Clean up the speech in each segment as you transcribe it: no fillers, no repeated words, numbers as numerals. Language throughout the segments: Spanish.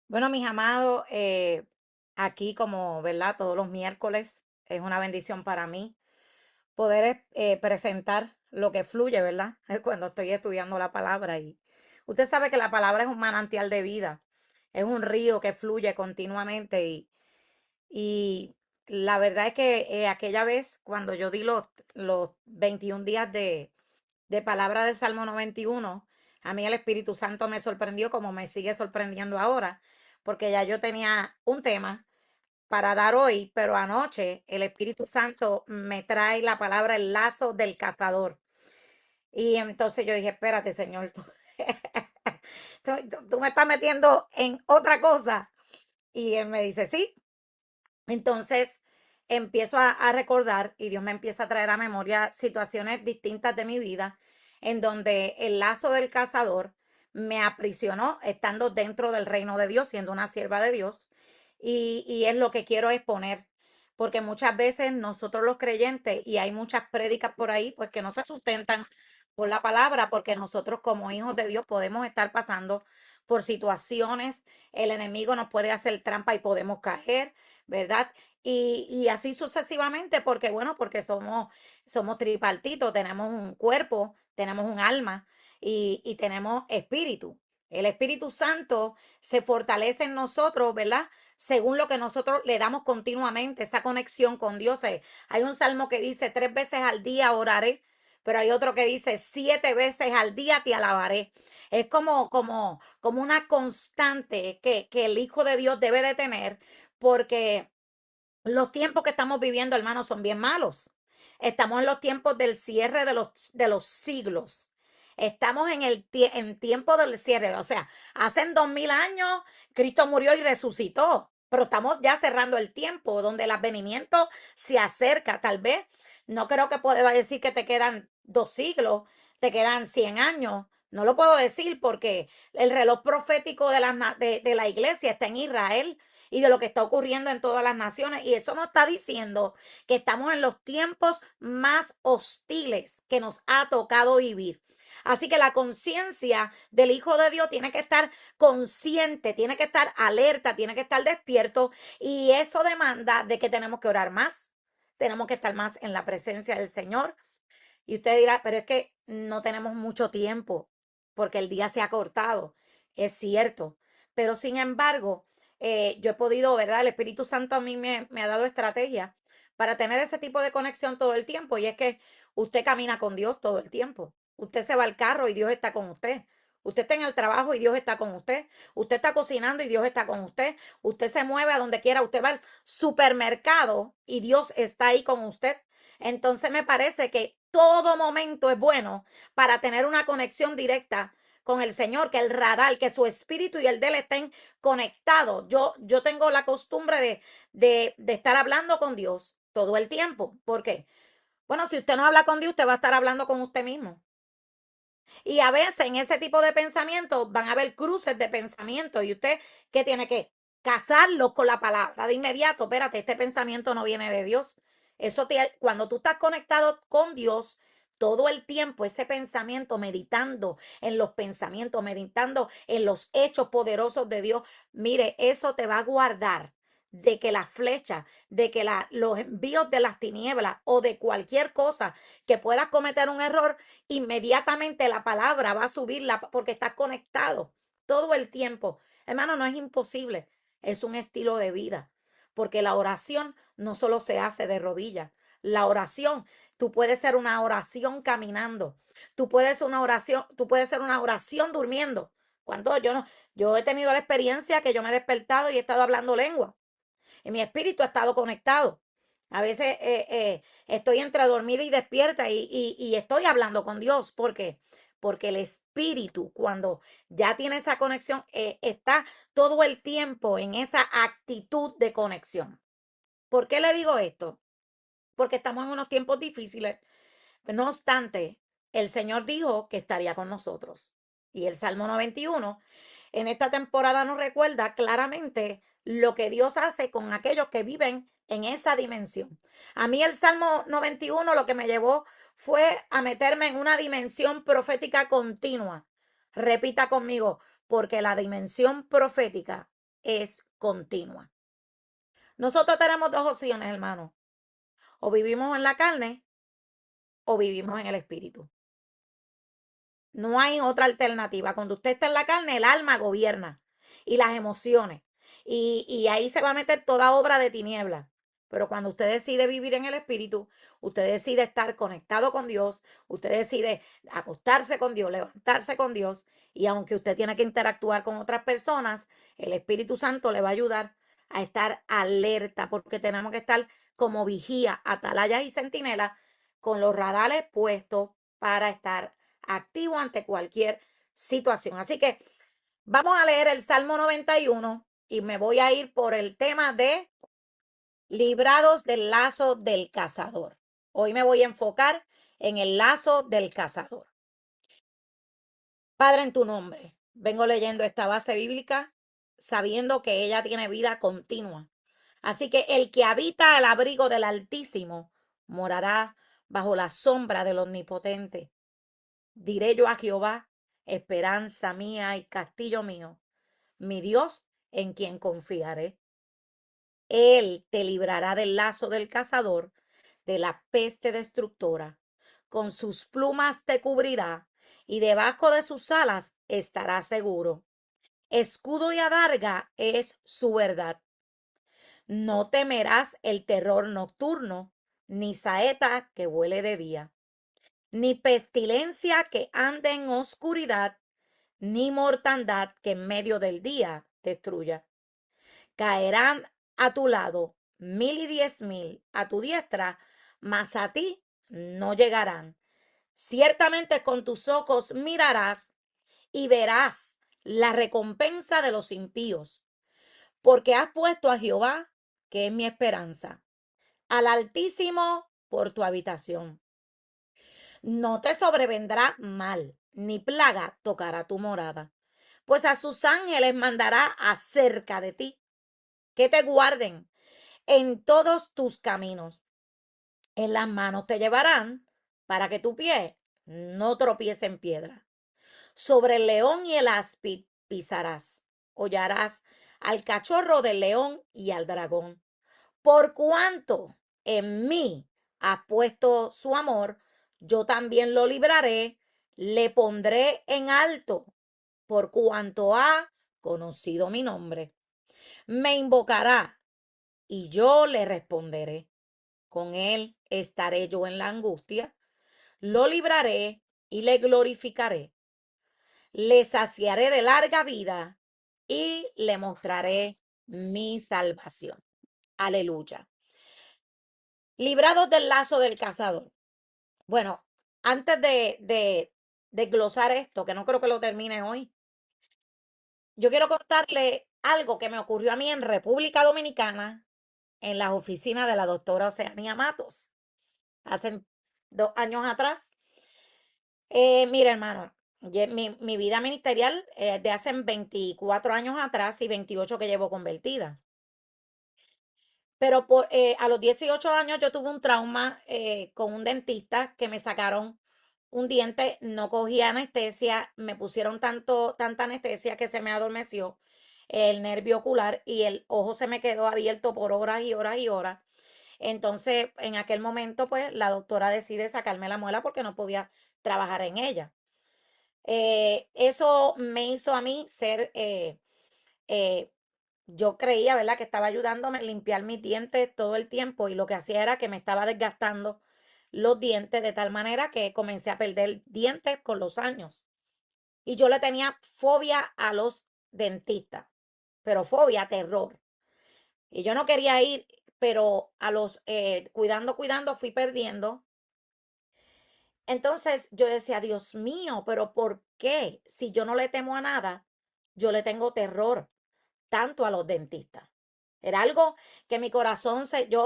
Bueno, mis amados, aquí como, ¿verdad? Todos los miércoles es una bendición para mí poder presentar lo que fluye, ¿verdad? Cuando estoy estudiando la palabra y usted sabe que la palabra es un manantial de vida, es un río que fluye continuamente y la verdad es que aquella vez cuando yo di los 21 días de palabra del Salmo 91, a mí el Espíritu Santo me sorprendió como me sigue sorprendiendo ahora, porque ya yo tenía un tema para dar hoy, pero anoche el Espíritu Santo me trae la palabra el lazo del cazador. Y entonces yo dije, espérate, Señor, tú me estás metiendo en otra cosa. Y él me dice, sí. Entonces empiezo a recordar y Dios me empieza a traer a memoria situaciones distintas de mi vida en donde el lazo del cazador me aprisionó estando dentro del reino de Dios, siendo una sierva de Dios. Y es lo que quiero exponer, porque muchas veces nosotros los creyentes, y hay muchas prédicas por ahí, pues que no se sustentan por la palabra, porque nosotros como hijos de Dios podemos estar pasando por situaciones, el enemigo nos puede hacer trampa y podemos caer, ¿verdad? Y así sucesivamente, porque bueno, porque somos tripartitos, tenemos un cuerpo, tenemos un alma y tenemos espíritu. El Espíritu Santo se fortalece en nosotros, ¿verdad? Según lo que nosotros le damos continuamente, esa conexión con Dios. Hay un salmo que dice 3 veces al día oraré, pero hay otro que dice 7 veces al día te alabaré. Es como una constante que el Hijo de Dios debe de tener, porque los tiempos que estamos viviendo, hermanos, son bien malos. Estamos en los tiempos del cierre de los siglos. Estamos en tiempo del cierre. O sea, hace 2000 años Cristo murió y resucitó. Pero estamos ya cerrando el tiempo donde el advenimiento se acerca. Tal vez, no creo que pueda decir que te quedan 2 siglos, te quedan 100 años. No lo puedo decir porque el reloj profético de la iglesia está en Israel y de lo que está ocurriendo en todas las naciones. Y eso nos está diciendo que estamos en los tiempos más hostiles que nos ha tocado vivir. Así que la conciencia del Hijo de Dios tiene que estar consciente, tiene que estar alerta, tiene que estar despierto y eso demanda de que tenemos que orar más, tenemos que estar más en la presencia del Señor. Y usted dirá, pero es que no tenemos mucho tiempo porque el día se ha cortado. Es cierto. Pero sin embargo, yo he podido, ¿verdad? El Espíritu Santo a mí me ha dado estrategia para tener ese tipo de conexión todo el tiempo. Y es que usted camina con Dios todo el tiempo. Usted se va al carro y Dios está con usted. Usted está en el trabajo y Dios está con usted. Usted está cocinando y Dios está con usted. Usted se mueve a donde quiera. Usted va al supermercado y Dios está ahí con usted. Entonces me parece que todo momento es bueno para tener una conexión directa con el Señor, que el radar, que su espíritu y el de él estén conectados. Yo tengo la costumbre de estar hablando con Dios todo el tiempo. ¿Por qué? Bueno, si usted no habla con Dios, usted va a estar hablando con usted mismo. Y a veces en ese tipo de pensamientos van a haber cruces de pensamiento y usted que tiene que casarlo con la palabra de inmediato. Espérate, este pensamiento no viene de Dios. Cuando tú estás conectado con Dios todo el tiempo, ese pensamiento, meditando en los pensamientos, meditando en los hechos poderosos de Dios, mire, eso te va a guardar de que la flecha, de que los envíos de las tinieblas o de cualquier cosa que puedas cometer un error, inmediatamente la palabra va a subirla porque está conectado todo el tiempo. Hermano, no es imposible, es un estilo de vida, porque la oración no solo se hace de rodillas. La oración, tú puedes ser una oración caminando, tú puedes ser una oración durmiendo. Cuando yo no, yo he tenido la experiencia que yo me he despertado y he estado hablando lengua y mi espíritu ha estado conectado. A veces estoy entre dormida y despierta y estoy hablando con Dios. ¿Por qué? Porque el espíritu, cuando ya tiene esa conexión, está todo el tiempo en esa actitud de conexión. ¿Por qué le digo esto? Porque estamos en unos tiempos difíciles. No obstante, el Señor dijo que estaría con nosotros. Y el Salmo 91 en esta temporada nos recuerda claramente lo que Dios hace con aquellos que viven en esa dimensión. A mí el Salmo 91 lo que me llevó fue a meterme en una dimensión profética continua. Repita conmigo, porque la dimensión profética es continua. Nosotros tenemos dos opciones, hermano. O vivimos en la carne o vivimos en el espíritu. No hay otra alternativa. Cuando usted está en la carne, el alma gobierna y las emociones. Y ahí se va a meter toda obra de tiniebla. Pero cuando usted decide vivir en el espíritu, usted decide estar conectado con Dios, usted decide acostarse con Dios, levantarse con Dios. Y aunque usted tiene que interactuar con otras personas, el Espíritu Santo le va a ayudar a estar alerta, porque tenemos que estar como vigía, atalayas y centinelas con los radares puestos para estar activo ante cualquier situación. Así que vamos a leer el Salmo 91 y me voy a ir por el tema de librados del lazo del cazador. Hoy me voy a enfocar en el lazo del cazador. Padre, en tu nombre, vengo leyendo esta base bíblica sabiendo que ella tiene vida continua. Así que el que habita al abrigo del Altísimo morará bajo la sombra del Omnipotente. Diré yo a Jehová, esperanza mía y castillo mío, mi Dios en quien confiaré. Él te librará del lazo del cazador, de la peste destructora. Con sus plumas te cubrirá y debajo de sus alas estarás seguro. Escudo y adarga es su verdad. No temerás el terror nocturno, ni saeta que vuele de día, ni pestilencia que ande en oscuridad, ni mortandad que en medio del día destruya. Caerán a tu lado 1010 a tu diestra, mas a ti no llegarán. Ciertamente con tus ojos mirarás y verás la recompensa de los impíos, porque has puesto a Jehová, que es mi esperanza, al Altísimo por tu habitación. No te sobrevendrá mal, ni plaga tocará tu morada, pues a sus ángeles mandará acerca de ti, que te guarden en todos tus caminos. En las manos te llevarán para que tu pie no tropiece en piedra. Sobre el león y el áspid pisarás, hollarás al cachorro del león y al dragón. Por cuanto en mí ha puesto su amor, yo también lo libraré, le pondré en alto, por cuanto ha conocido mi nombre. Me invocará y yo le responderé. Con él estaré yo en la angustia, lo libraré y le glorificaré. Le saciaré de larga vida y le mostraré mi salvación. Aleluya. Librados del lazo del cazador. Bueno, antes de glosar esto, que no creo que lo termine hoy, yo quiero contarle algo que me ocurrió a mí en República Dominicana, en las oficinas de la doctora Oceania Matos, hace 2 años atrás. Mira, hermano, mi vida ministerial de hace 24 años atrás y 28 que llevo convertida. Pero a los 18 años yo tuve un trauma con un dentista que me sacaron un diente, no cogía anestesia, me pusieron tanta anestesia que se me adormeció el nervio ocular y el ojo se me quedó abierto por horas y horas y horas. Entonces, en aquel momento, pues la doctora decide sacarme la muela porque no podía trabajar en ella. Eso me hizo a mí ser eh, yo creía, ¿verdad?, que estaba ayudándome a limpiar mis dientes todo el tiempo y lo que hacía era que me estaba desgastando los dientes de tal manera que comencé a perder dientes con los años. Y yo le tenía fobia a los dentistas, pero fobia, terror. Y yo no quería ir, pero a los, cuidando, fui perdiendo. Entonces yo decía, Dios mío, pero ¿por qué? Si yo no le temo a nada, yo le tengo terror tanto a los dentistas. Era algo que mi corazón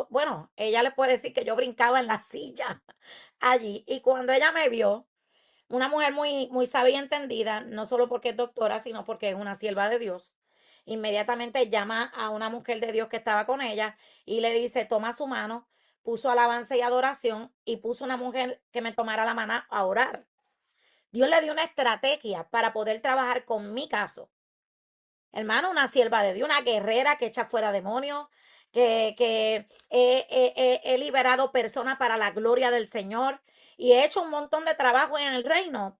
bueno, ella le puede decir que yo brincaba en la silla allí. Y cuando ella me vio, una mujer muy, muy sabia y entendida, no solo porque es doctora, sino porque es una sierva de Dios, inmediatamente llama a una mujer de Dios que estaba con ella y le dice, toma su mano, puso alabanza y adoración y puso una mujer que me tomara la mano a orar. Dios le dio una estrategia para poder trabajar con mi caso. Hermano, una sierva de Dios, una guerrera que echa fuera demonios, que he liberado personas para la gloria del Señor y he hecho un montón de trabajo en el reino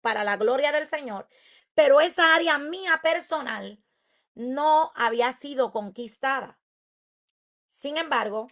para la gloria del Señor. Pero esa área mía personal no había sido conquistada. Sin embargo,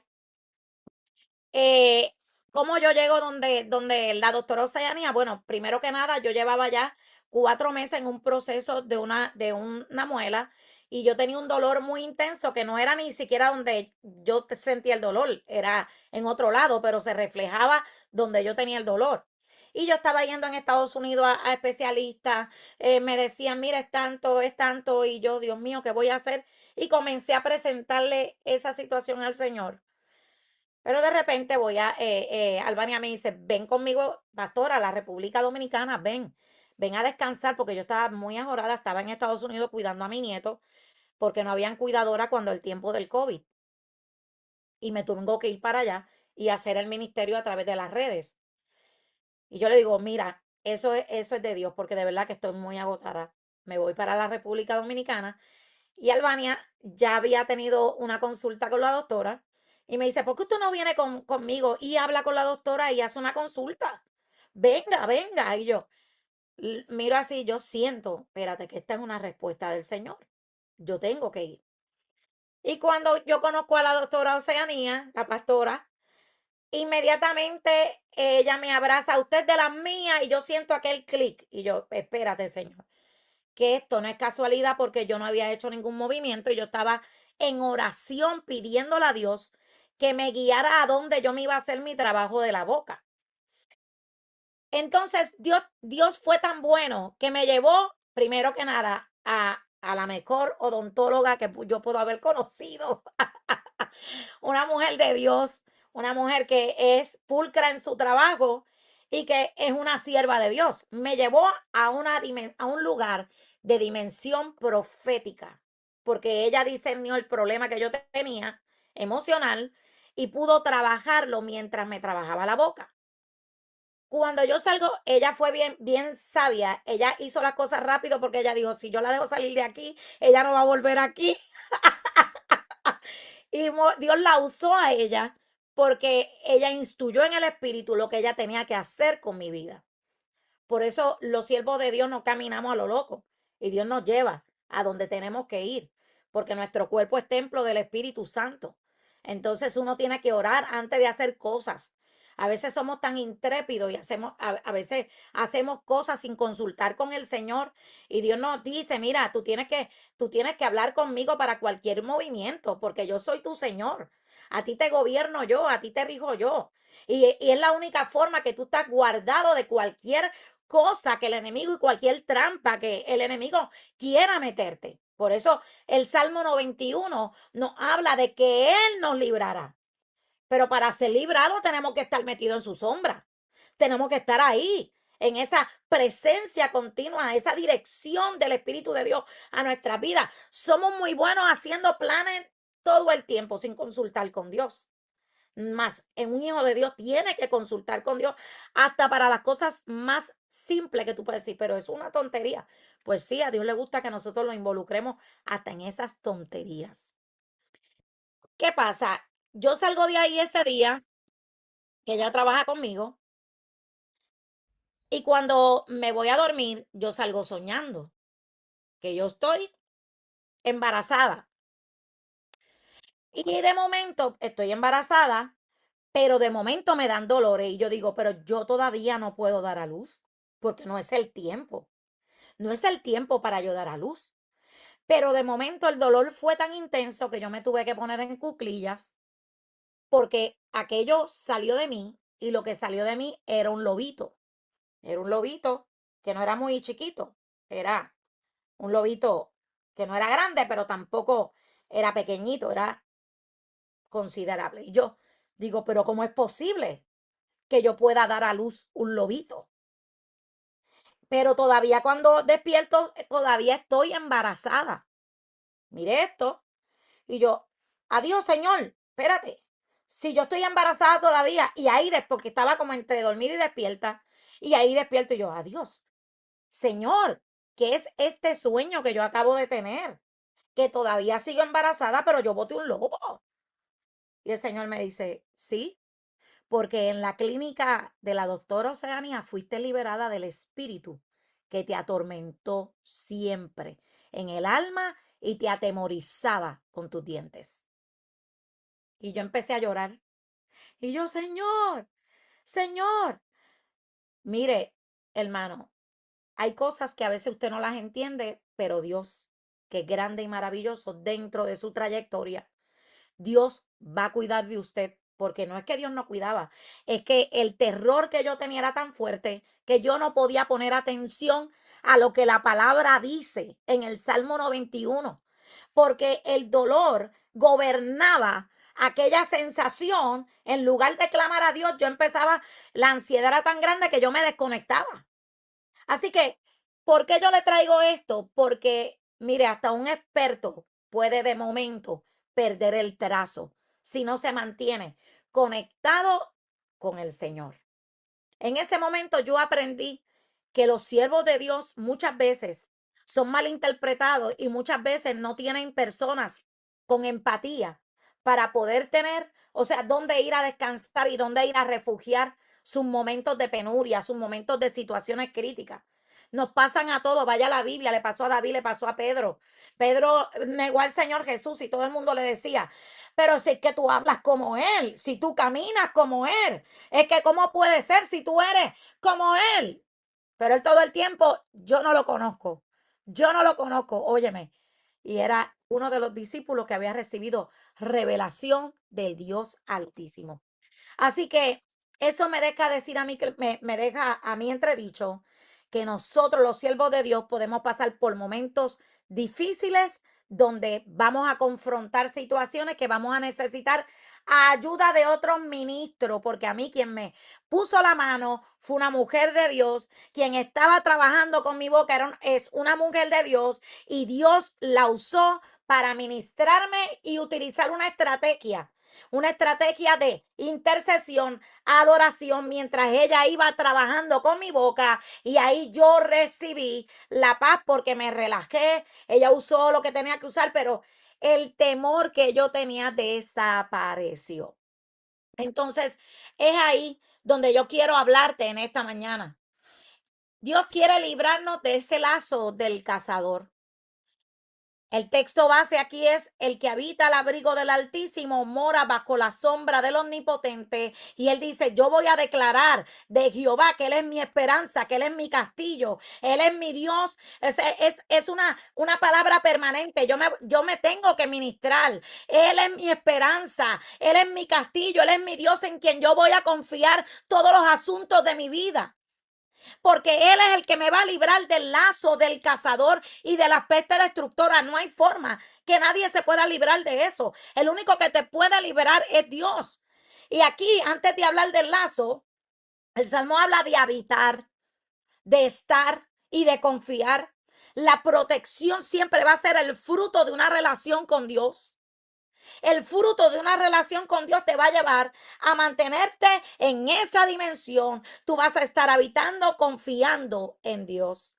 eh, ¿cómo yo llego donde la doctora Oceanía? Bueno, primero que nada, yo llevaba ya 4 meses en un proceso de una muela y yo tenía un dolor muy intenso que no era ni siquiera donde yo sentía el dolor, era en otro lado, pero se reflejaba donde yo tenía el dolor. Y yo estaba yendo en Estados Unidos a especialistas, me decían, mira, es tanto, y yo, Dios mío, ¿qué voy a hacer? Y comencé a presentarle esa situación al Señor. Pero de repente Albania me dice, ven conmigo, pastora, a la República Dominicana, ven a descansar, porque yo estaba muy ajorada, estaba en Estados Unidos cuidando a mi nieto, porque no habían cuidadora cuando el tiempo del COVID. Y me tengo que ir para allá y hacer el ministerio a través de las redes. Y yo le digo, mira, eso es de Dios, porque de verdad que estoy muy agotada. Me voy para la República Dominicana y Albania ya había tenido una consulta con la doctora y me dice, ¿por qué usted no viene conmigo y habla con la doctora y hace una consulta? Venga, venga. Y yo miro así, yo siento, espérate, que esta es una respuesta del Señor. Yo tengo que ir. Y cuando yo conozco a la doctora Oceanía, la pastora, inmediatamente ella me abraza, usted de las mías, y yo siento aquel clic. Y yo, espérate, Señor, que esto no es casualidad porque yo no había hecho ningún movimiento y yo estaba en oración pidiéndole a Dios que me guiara a donde yo me iba a hacer mi trabajo de la boca. Entonces Dios fue tan bueno que me llevó, primero que nada, a la mejor odontóloga que yo puedo haber conocido. Una mujer de Dios, una mujer que es pulcra en su trabajo y que es una sierva de Dios. Me llevó a un lugar de dimensión profética, porque ella discernió el problema que yo tenía emocional y pudo trabajarlo mientras me trabajaba la boca. Cuando yo salgo, ella fue bien, bien sabia. Ella hizo las cosas rápido porque ella dijo, si yo la dejo salir de aquí, ella no va a volver aquí. Y Dios la usó a ella porque ella instruyó en el espíritu lo que ella tenía que hacer con mi vida. Por eso los siervos de Dios no caminamos a lo loco y Dios nos lleva a donde tenemos que ir, porque nuestro cuerpo es templo del Espíritu Santo. Entonces uno tiene que orar antes de hacer cosas. A veces somos tan intrépidos y a veces hacemos cosas sin consultar con el Señor y Dios nos dice, mira, tú tienes que hablar conmigo para cualquier movimiento, porque yo soy tu Señor. A ti te gobierno yo, a ti te rijo yo. Y es la única forma que tú estás guardado de cualquier cosa que el enemigo y cualquier trampa que el enemigo quiera meterte. Por eso el Salmo 91 nos habla de que Él nos librará. Pero para ser librados tenemos que estar metidos en su sombra. Tenemos que estar ahí, en esa presencia continua, esa dirección del Espíritu de Dios a nuestra vida. Somos muy buenos haciendo planes todo el tiempo sin consultar con Dios. Más en un hijo de Dios tiene que consultar con Dios hasta para las cosas más simples que tú puedes decir, pero es una tontería. Pues sí, a Dios le gusta que nosotros lo involucremos hasta en esas tonterías. ¿Qué pasa? Yo salgo de ahí ese día que ella trabaja conmigo y cuando me voy a dormir, yo salgo soñando que yo estoy embarazada. Y de momento estoy embarazada, pero de momento me dan dolores y yo digo, pero yo todavía no puedo dar a luz porque no es el tiempo. No es el tiempo para yo dar a luz. Pero de momento el dolor fue tan intenso que yo me tuve que poner en cuclillas porque aquello salió de mí y lo que salió de mí era un lobito. Era un lobito que no era muy chiquito. Era un lobito que no era grande, pero tampoco era pequeñito, era considerable. Y yo digo, pero ¿cómo es posible que yo pueda dar a luz un lobito? Pero todavía cuando despierto, todavía estoy embarazada. Mire esto. Y yo, adiós, Señor, espérate. Si yo estoy embarazada todavía, y ahí, porque estaba como entre dormir y despierta, y ahí despierto y yo, adiós, Señor, ¿qué es este sueño que yo acabo de tener? Que todavía sigo embarazada, pero yo boté un lobo. Y el Señor me dice, sí, porque en la clínica de la doctora Oceania fuiste liberada del espíritu que te atormentó siempre en el alma y te atemorizaba con tus dientes. Y yo empecé a llorar. Y yo, Señor, Señor, mire, hermano, hay cosas que a veces usted no las entiende, pero Dios, que es grande y maravilloso dentro de su trayectoria, Dios va a cuidar de usted, porque no es que Dios no cuidaba, es que el terror que yo tenía era tan fuerte que yo no podía poner atención a lo que la palabra dice en el Salmo 91, porque el dolor gobernaba aquella sensación. En lugar de clamar a Dios, yo empezaba, la ansiedad era tan grande que yo me desconectaba. Así que, ¿por qué yo le traigo esto? Porque, mire, hasta un experto puede de momento perder el trazo si no se mantiene conectado con el Señor. En ese momento yo aprendí que los siervos de Dios muchas veces son malinterpretados y muchas veces no tienen personas con empatía para poder tener, o sea, dónde ir a descansar y dónde ir a refugiar sus momentos de penuria, sus momentos de situaciones críticas. Nos pasan a todos, vaya la Biblia, le pasó a David, le pasó a Pedro. Pedro negó al Señor Jesús y todo el mundo le decía, pero si es que tú hablas como Él, si tú caminas como Él, es que cómo puede ser si tú eres como Él. Pero él todo el tiempo, yo no lo conozco, yo no lo conozco, óyeme. Y era uno de los discípulos que había recibido revelación del Dios Altísimo. Así que eso me deja decir a mí, que me deja a mí entredicho que nosotros los siervos de Dios podemos pasar por momentos difíciles donde vamos a confrontar situaciones que vamos a necesitar ayuda de otros ministros, porque a mí quien me puso la mano fue una mujer de Dios, quien estaba trabajando con mi boca es una mujer de Dios y Dios la usó para ministrarme y utilizar una estrategia de intercesión, adoración, mientras ella iba trabajando con mi boca y ahí yo recibí la paz porque me relajé, ella usó lo que tenía que usar, pero el temor que yo tenía desapareció. Entonces, es ahí donde yo quiero hablarte en esta mañana. Dios quiere librarnos de ese lazo del cazador. El texto base aquí es: el que habita al abrigo del Altísimo mora bajo la sombra del Omnipotente. Y él dice: yo voy a declarar de Jehová que él es mi esperanza, que él es mi castillo, él es mi Dios. Es una palabra permanente. Yo me tengo que ministrar. Él es mi esperanza, él es mi castillo, él es mi Dios en quien yo voy a confiar todos los asuntos de mi vida, porque él es el que me va a librar del lazo del cazador y de la peste destructora. No hay forma que nadie se pueda librar de eso. El único que te puede liberar es Dios. Y aquí, antes de hablar del lazo, el Salmo habla de habitar, de estar y de confiar. La protección siempre va a ser el fruto de una relación con Dios. El fruto de una relación con Dios te va a llevar a mantenerte en esa dimensión. Tú vas a estar habitando, confiando en Dios.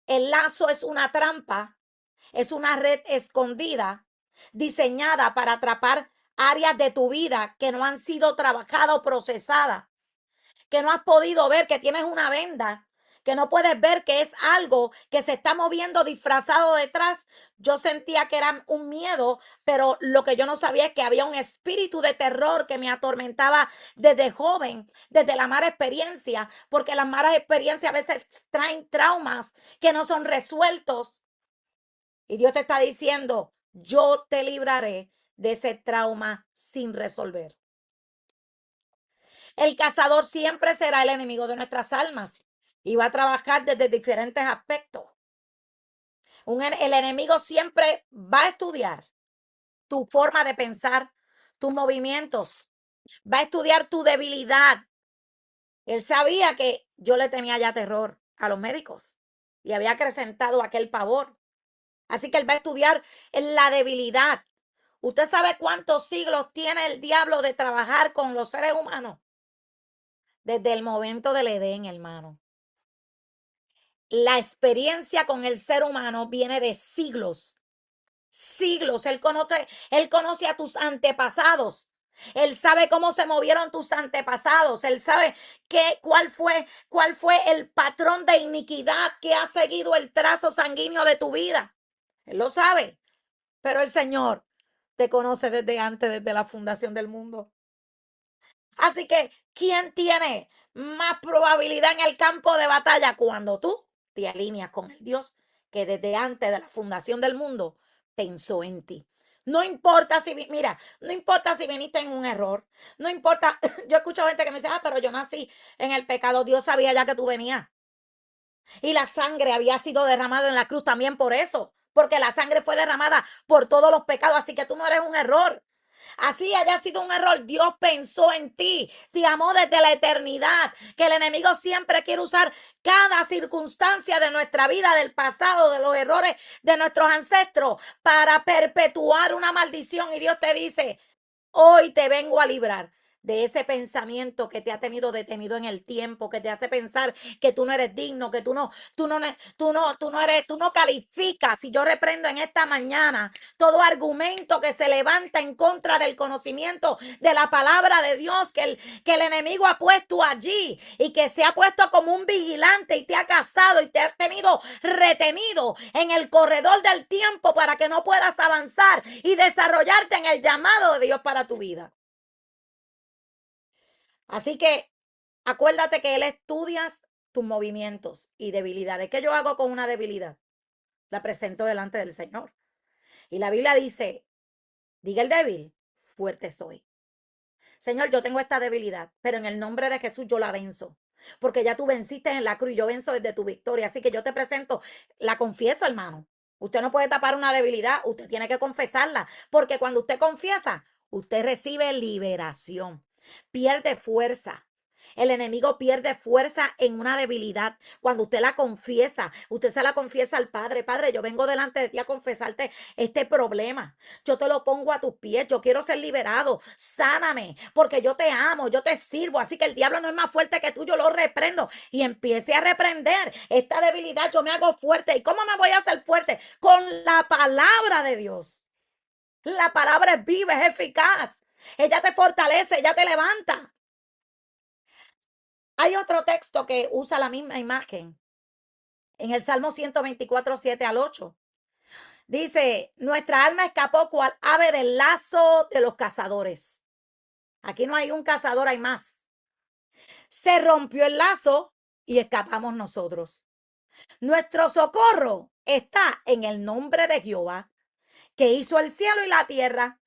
El lazo es una trampa, es una red escondida, diseñada para atrapar áreas de tu vida que no han sido trabajadas o procesadas, que no has podido ver, que tienes una venda, que no puedes ver, que es algo que se está moviendo disfrazado detrás. Yo sentía que era un miedo, pero lo que yo no sabía es que había un espíritu de terror que me atormentaba desde joven, desde la mala experiencia, porque las malas experiencias a veces traen traumas que no son resueltos. Y Dios te está diciendo: yo te libraré de ese trauma sin resolver. El cazador siempre será el enemigo de nuestras almas y va a trabajar desde diferentes aspectos. El enemigo siempre va a estudiar tu forma de pensar, tus movimientos, va a estudiar tu debilidad. Él sabía que yo le tenía ya terror a los médicos y había acrecentado aquel pavor. Así que él va a estudiar en la debilidad. ¿Usted sabe cuántos siglos tiene el diablo de trabajar con los seres humanos? Desde el momento del Edén, hermano. La experiencia con el ser humano viene de siglos, siglos. Él conoce a tus antepasados. Él sabe cómo se movieron tus antepasados. Él sabe cuál fue el patrón de iniquidad que ha seguido el trazo sanguíneo de tu vida. Él lo sabe. Pero el Señor te conoce desde antes, desde la fundación del mundo. Así que, ¿quién tiene más probabilidad en el campo de batalla cuando tú te alineas con el Dios que desde antes de la fundación del mundo pensó en ti? No importa si, mira, no importa si viniste en un error, no importa, yo escucho gente que me dice, pero yo nací en el pecado, Dios sabía ya que tú venías. Y la sangre había sido derramada en la cruz también por eso, porque la sangre fue derramada por todos los pecados, así que tú no eres un error. Así haya sido un error, Dios pensó en ti, te amó desde la eternidad, que el enemigo siempre quiere usar cada circunstancia de nuestra vida, del pasado, de los errores de nuestros ancestros, para perpetuar una maldición. Y Dios te dice, hoy te vengo a librar de ese pensamiento que te ha tenido detenido en el tiempo, que te hace pensar que tú no eres digno, que tú no calificas. Y yo reprendo en esta mañana todo argumento que se levanta en contra del conocimiento de la palabra de Dios, que el enemigo ha puesto allí y que se ha puesto como un vigilante y te ha cazado y te ha tenido retenido en el corredor del tiempo para que no puedas avanzar y desarrollarte en el llamado de Dios para tu vida. Así que acuérdate que Él estudia tus movimientos y debilidades. ¿Qué yo hago con una debilidad? La presento delante del Señor. Y la Biblia dice, diga el débil, fuerte soy. Señor, yo tengo esta debilidad, pero en el nombre de Jesús yo la venzo. Porque ya tú venciste en la cruz y yo venzo desde tu victoria. Así que yo te presento, la confieso, hermano. Usted no puede tapar una debilidad, usted tiene que confesarla. Porque cuando usted confiesa, usted recibe liberación, pierde fuerza. El enemigo pierde fuerza en una debilidad. Cuando usted la confiesa, usted se la confiesa al Padre. Padre, yo vengo delante de ti a confesarte este problema. Yo te lo pongo a tus pies. Yo quiero ser liberado. Sáname, porque yo te amo, yo te sirvo. Así que el diablo no es más fuerte que tú. Yo lo reprendo y empiece a reprender esta debilidad. Yo me hago fuerte. ¿Y cómo me voy a hacer fuerte? Con la palabra de Dios. La palabra es viva, es eficaz. Ella te fortalece, ella te levanta. Hay otro texto que usa la misma imagen. En el Salmo 124, 7 al 8. Dice, nuestra alma escapó cual ave del lazo de los cazadores. Aquí no hay un cazador, hay más. Se rompió el lazo y escapamos nosotros. Nuestro socorro está en el nombre de Jehová, que hizo el cielo y la tierra,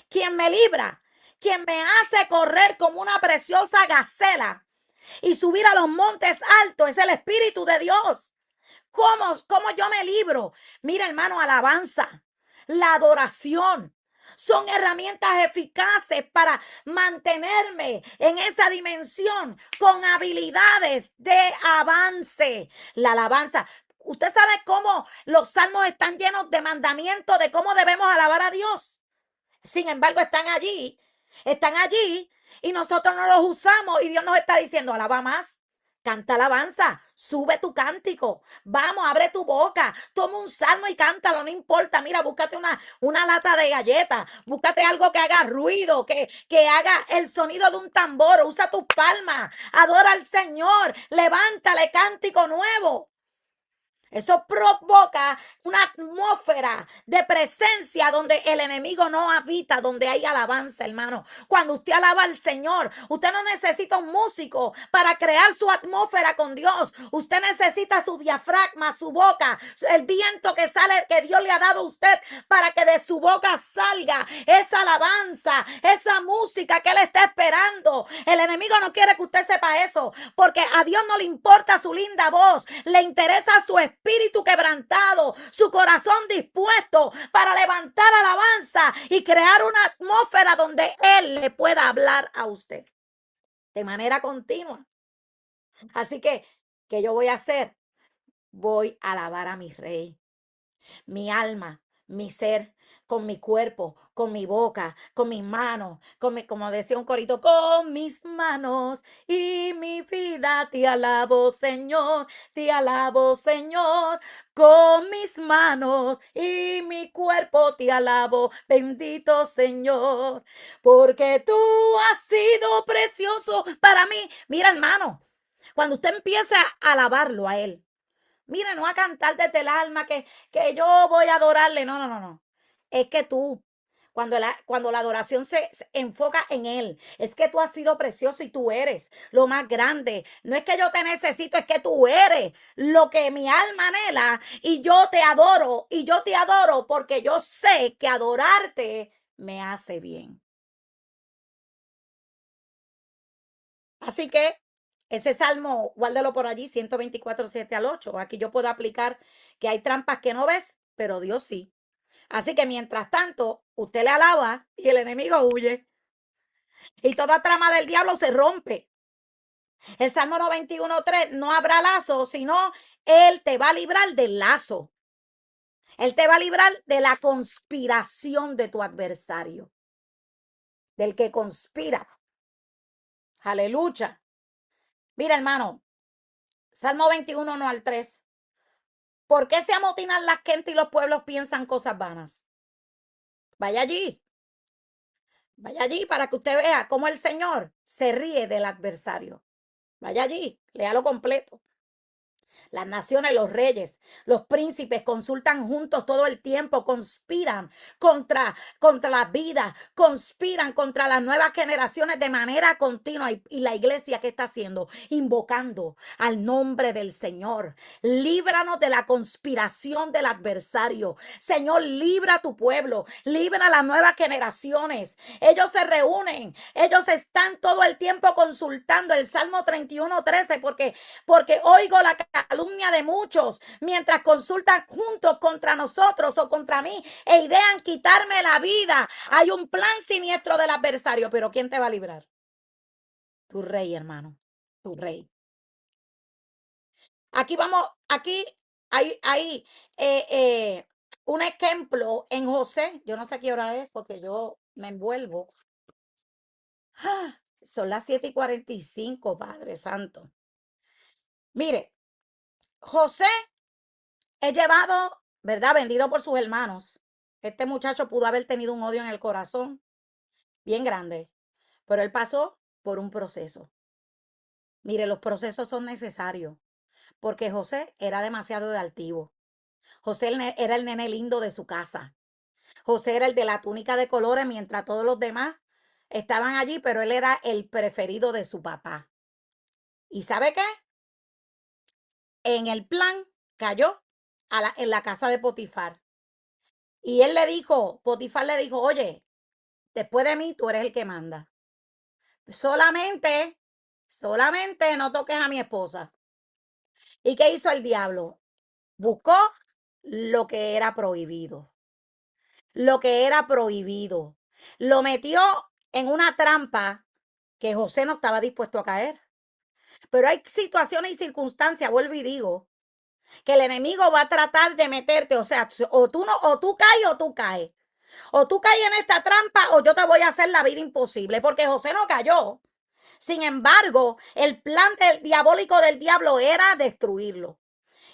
quien me libra, quien me hace correr como una preciosa gacela y subir a los montes altos. Es el Espíritu de Dios. ¿Cómo yo me libro? Mira, hermano, alabanza, la adoración. Son herramientas eficaces para mantenerme en esa dimensión con habilidades de avance. La alabanza. Usted sabe cómo los salmos están llenos de mandamientos de cómo debemos alabar a Dios. Sin embargo, están allí y nosotros no los usamos y Dios nos está diciendo, alaba más. Canta alabanza, sube tu cántico, vamos, abre tu boca, toma un salmo y cántalo, no importa, mira, búscate una lata de galletas, búscate algo que haga ruido, que haga el sonido de un tambor, usa tus palmas, adora al Señor, levántale cántico nuevo. Eso provoca una atmósfera de presencia donde el enemigo no habita, donde hay alabanza, hermano. Cuando usted alaba al Señor, usted no necesita un músico para crear su atmósfera con Dios. Usted necesita su diafragma, su boca, el viento que sale, que Dios le ha dado a usted para que de su boca salga esa alabanza, esa música que Él está esperando. El enemigo no quiere que usted sepa eso, porque a Dios no le importa su linda voz, le interesa su espíritu quebrantado, su corazón dispuesto para levantar alabanza y crear una atmósfera donde Él le pueda hablar a usted de manera continua. Así que, ¿qué yo voy a hacer? Voy a alabar a mi rey. Mi alma mi ser, con mi cuerpo, con mi boca, con mis manos, como decía un corito, con mis manos y mi vida te alabo, Señor, te alabo, Señor, con mis manos y mi cuerpo te alabo, bendito Señor, porque tú has sido precioso para mí. Mira, hermano, cuando usted empieza a alabarlo a él, mira, no a cantar desde el alma que yo voy a adorarle. No, no, no, no. Es que tú, cuando la adoración se enfoca en Él, es que tú has sido precioso y tú eres lo más grande. No es que yo te necesito, es que tú eres lo que mi alma anhela y yo te adoro y yo te adoro porque yo sé que adorarte me hace bien. Así que ese salmo, guárdalo por allí, 124, 7 al 8. Aquí yo puedo aplicar que hay trampas que no ves, pero Dios sí. Así que mientras tanto, usted le alaba y el enemigo huye. Y toda trama del diablo se rompe. El Salmo 91:3, no habrá lazo, sino Él te va a librar del lazo. Él te va a librar de la conspiración de tu adversario, del que conspira. Aleluya. Mira, hermano, Salmo 21, 1 al 3. ¿Por qué se amotinan las gentes y los pueblos piensan cosas vanas? Vaya allí, vaya allí para que usted vea cómo el Señor se ríe del adversario. Vaya allí, léalo completo. Las naciones, los reyes, los príncipes consultan juntos todo el tiempo, conspiran contra la vida, conspiran contra las nuevas generaciones de manera continua. Y la iglesia, ¿qué está haciendo? Invocando al nombre del Señor. Líbranos de la conspiración del adversario. Señor, libra a tu pueblo, libra a las nuevas generaciones. Ellos se reúnen, ellos están todo el tiempo consultando el Salmo 31:13 porque oigo la calumnia de muchos mientras consultan juntos contra nosotros o contra mí e idean quitarme la vida. Hay un plan siniestro del adversario, pero ¿quién te va a librar? Tu rey, hermano, tu rey. Aquí vamos, aquí hay un ejemplo en José. Yo no sé qué hora es porque yo me envuelvo. ¡Ah! Son las 7:45, Padre Santo. Mire, José es llevado, ¿verdad? Vendido por sus hermanos. Este muchacho pudo haber tenido un odio en el corazón bien grande, pero él pasó por un proceso. Mire, los procesos son necesarios porque José era demasiado de altivo. José era el nene lindo de su casa. José era el de la túnica de colores mientras todos los demás estaban allí, pero él era el preferido de su papá. ¿Y sabe qué? En el plan cayó en la casa de Potifar. Y él le dijo, Potifar le dijo, oye, después de mí tú eres el que manda. Solamente no toques a mi esposa. ¿Y qué hizo el diablo? Buscó lo que era prohibido. Lo que era prohibido. Lo metió en una trampa que José no estaba dispuesto a caer. Pero hay situaciones y circunstancias, vuelvo y digo, que el enemigo va a tratar de meterte, o sea, o tú no, o tú caes o tú caes. O tú caes en esta trampa o yo te voy a hacer la vida imposible, porque José no cayó. Sin embargo, el plan diabólico del diablo era destruirlo.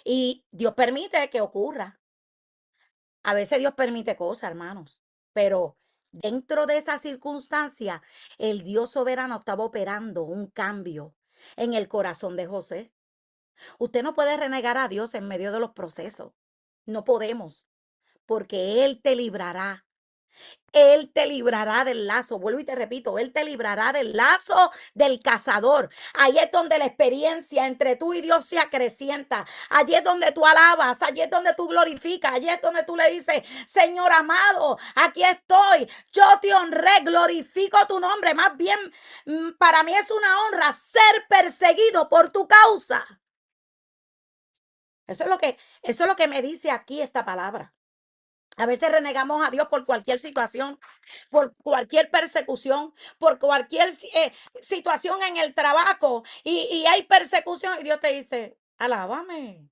Y Dios permite que ocurra. A veces Dios permite cosas, hermanos. Pero dentro de esa circunstancia, el Dios soberano estaba operando un cambio en el corazón de José. Usted no puede renegar a Dios en medio de los procesos. No podemos, porque Él te librará. Él te librará del lazo. Vuelvo y te repito, Él te librará del lazo del cazador. Ahí es donde la experiencia entre tú y Dios se acrecienta. Allí es donde tú alabas, allí es donde tú glorificas, allí es donde tú le dices, Señor amado, aquí estoy. Yo te honré, glorifico tu nombre. Más bien, para mí es una honra ser perseguido por tu causa. Eso es lo que me dice aquí esta palabra. A veces renegamos a Dios por cualquier situación, por cualquier persecución, por cualquier situación en el trabajo y hay persecución y Dios te dice, alábame,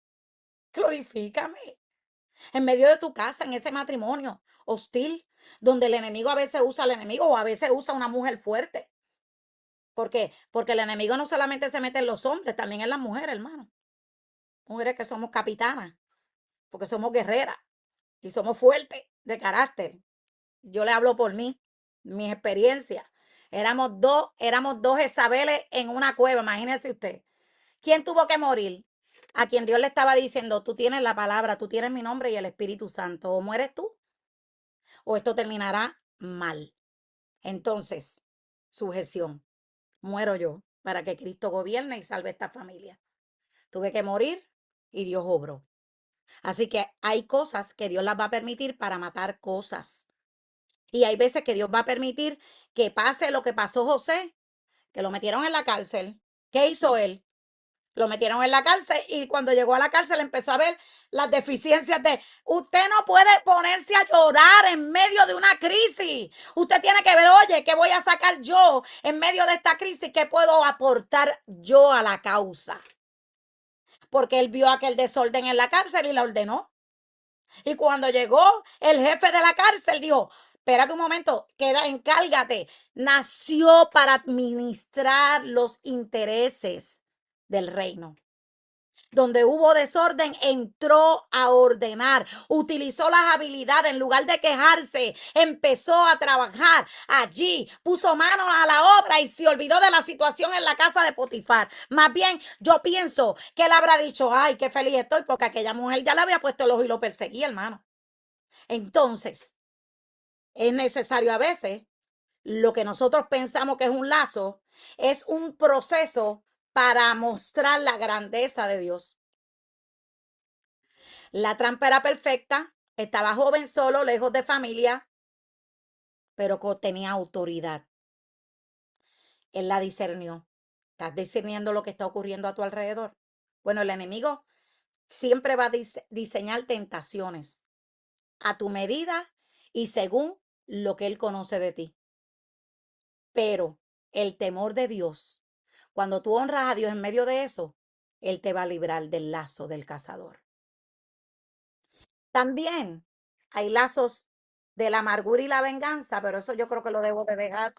glorifícame. en medio de tu casa, en ese matrimonio hostil, donde el enemigo a veces usa al enemigo o a veces usa a una mujer fuerte. ¿Por qué? Porque el enemigo no solamente se mete en los hombres, también en las mujeres, hermano. Mujeres que somos capitanas, porque somos guerreras y somos fuertes de carácter. Yo le hablo por mí, mis experiencias. Éramos dos Isabeles en una cueva, imagínese usted. ¿Quién tuvo que morir? A quien Dios le estaba diciendo, tú tienes la palabra, tú tienes mi nombre y el Espíritu Santo. O mueres tú o esto terminará mal. Entonces, sujeción. Muero yo para que Cristo gobierne y salve esta familia. Tuve que morir y Dios obró. Así que hay cosas que Dios las va a permitir para matar cosas. Y hay veces que Dios va a permitir que pase lo que pasó José, que lo metieron en la cárcel. ¿Qué hizo él? Lo metieron en la cárcel y cuando llegó a la cárcel empezó a ver las deficiencias de usted no puede ponerse a llorar en medio de una crisis. Usted tiene que ver, oye, ¿qué voy a sacar yo en medio de esta crisis? ¿Qué puedo aportar yo a la causa? Porque él vio aquel desorden en la cárcel y la ordenó. Y cuando llegó el jefe de la cárcel, dijo, espérate un momento, encárgate. Nació para administrar los intereses del reino. Donde hubo desorden, entró a ordenar, utilizó las habilidades, en lugar de quejarse, empezó a trabajar allí, puso manos a la obra y se olvidó de la situación en la casa de Potifar. Más bien, yo pienso que él habrá dicho, ay, qué feliz estoy, porque aquella mujer ya le había puesto el ojo y lo perseguía, hermano. Entonces, es necesario a veces, lo que nosotros pensamos que es un lazo, es un proceso para mostrar la grandeza de Dios. La trampa era perfecta, estaba joven solo, lejos de familia, pero tenía autoridad. Él la discernió. ¿Estás discerniendo lo que está ocurriendo a tu alrededor? Bueno, el enemigo siempre va a diseñar tentaciones a tu medida y según lo que él conoce de ti. Pero el temor de Dios, cuando tú honras a Dios en medio de eso, él te va a librar del lazo del cazador. También hay lazos de la amargura y la venganza, pero eso yo creo que lo debo de dejar.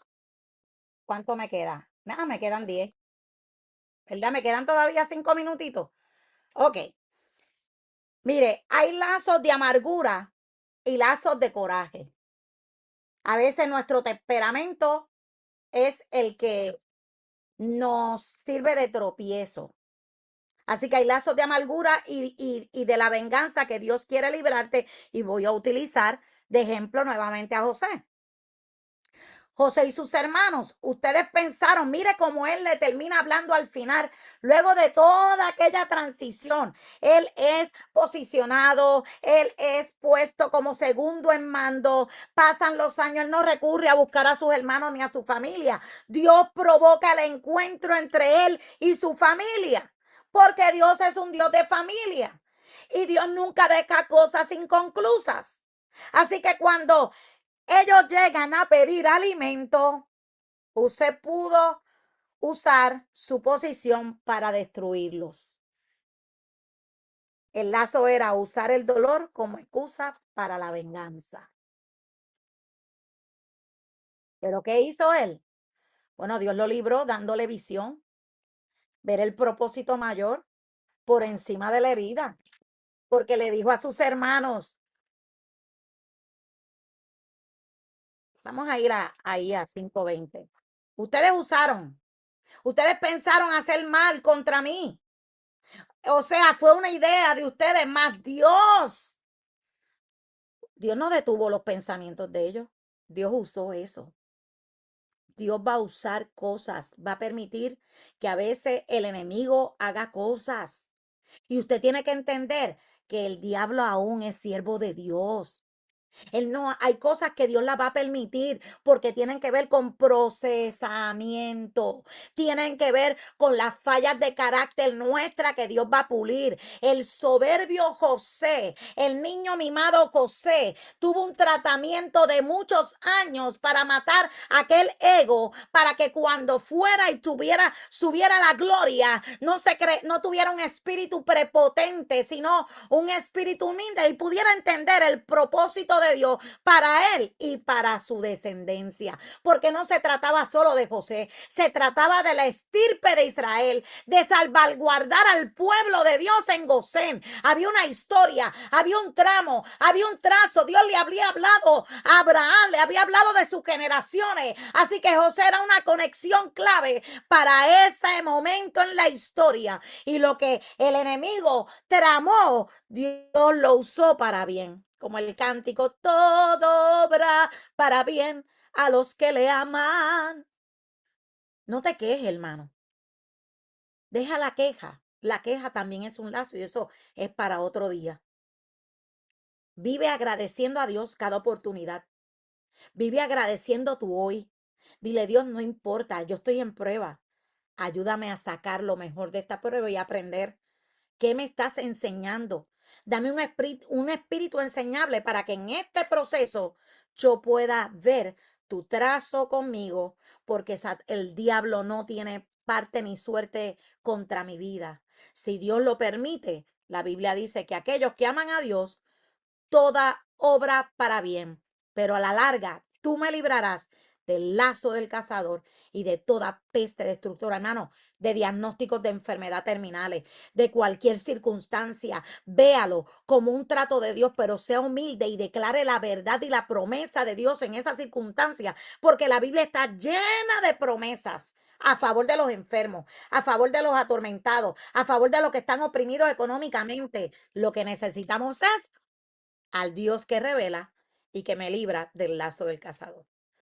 ¿Cuánto me queda? Nada, me quedan 10. ¿Verdad? Me quedan todavía 5 minutitos. Ok. Mire, hay lazos de amargura y lazos de coraje. A veces nuestro temperamento es el que nos sirve de tropiezo. Así que hay lazos de amargura y de la venganza que Dios quiere librarte. Y voy a utilizar de ejemplo nuevamente a José. José y sus hermanos, ustedes pensaron, mire cómo él le termina hablando al final, luego de toda aquella transición. Él es posicionado, él es puesto como segundo en mando, pasan los años, él no recurre a buscar a sus hermanos ni a su familia. Dios provoca el encuentro entre él y su familia, porque Dios es un Dios de familia y Dios nunca deja cosas inconclusas. Así que cuando ellos llegan a pedir alimento, usted pudo usar su posición para destruirlos. El lazo era usar el dolor como excusa para la venganza. ¿Pero qué hizo él? Bueno, Dios lo libró dándole visión, ver el propósito mayor por encima de la herida, porque le dijo a sus hermanos, vamos a ir ahí a 5:20. Ustedes pensaron hacer mal contra mí. O sea, fue una idea de ustedes, más Dios no detuvo los pensamientos de ellos. Dios usó eso. Dios va a usar cosas, va a permitir que a veces el enemigo haga cosas. Y usted tiene que entender que el diablo aún es siervo de Dios. Él no, hay cosas que Dios las va a permitir porque tienen que ver con procesamiento, tienen que ver con las fallas de carácter nuestra que Dios va a pulir. El soberbio José, el niño mimado José, tuvo un tratamiento de muchos años para matar aquel ego, para que cuando fuera y subiera la gloria, no tuviera un espíritu prepotente, sino un espíritu humilde y pudiera entender el propósito de Dios para él y para su descendencia. Porque no se trataba solo de José, se trataba de la estirpe de Israel, de salvaguardar al pueblo de Dios en Gosén. Había una historia, había un tramo, había un trazo. Dios le había hablado a Abraham, le había hablado de sus generaciones. Así que José era una conexión clave para ese momento en la historia. Y lo que el enemigo tramó, Dios lo usó para bien. Como el cántico, todo obra para bien a los que le aman. No te quejes, hermano. Deja la queja. La queja también es un lazo y eso es para otro día. Vive agradeciendo a Dios cada oportunidad. Vive agradeciendo tu hoy. Dile, Dios, no importa, yo estoy en prueba. Ayúdame a sacar lo mejor de esta prueba y aprender. ¿Qué me estás enseñando? Dame un espíritu enseñable para que en este proceso yo pueda ver tu trazo conmigo, porque el diablo no tiene parte ni suerte contra mi vida. Si Dios lo permite, la Biblia dice que aquellos que aman a Dios, toda obra para bien, pero a la larga tú me librarás del lazo del cazador y de toda peste destructora, hermano, de diagnósticos de enfermedad terminales, de cualquier circunstancia. Véalo como un trato de Dios, pero sea humilde y declare la verdad y la promesa de Dios en esa circunstancia, porque la Biblia está llena de promesas a favor de los enfermos, a favor de los atormentados, a favor de los que están oprimidos económicamente. Lo que necesitamos es al Dios que revela y que me libra del lazo del cazador.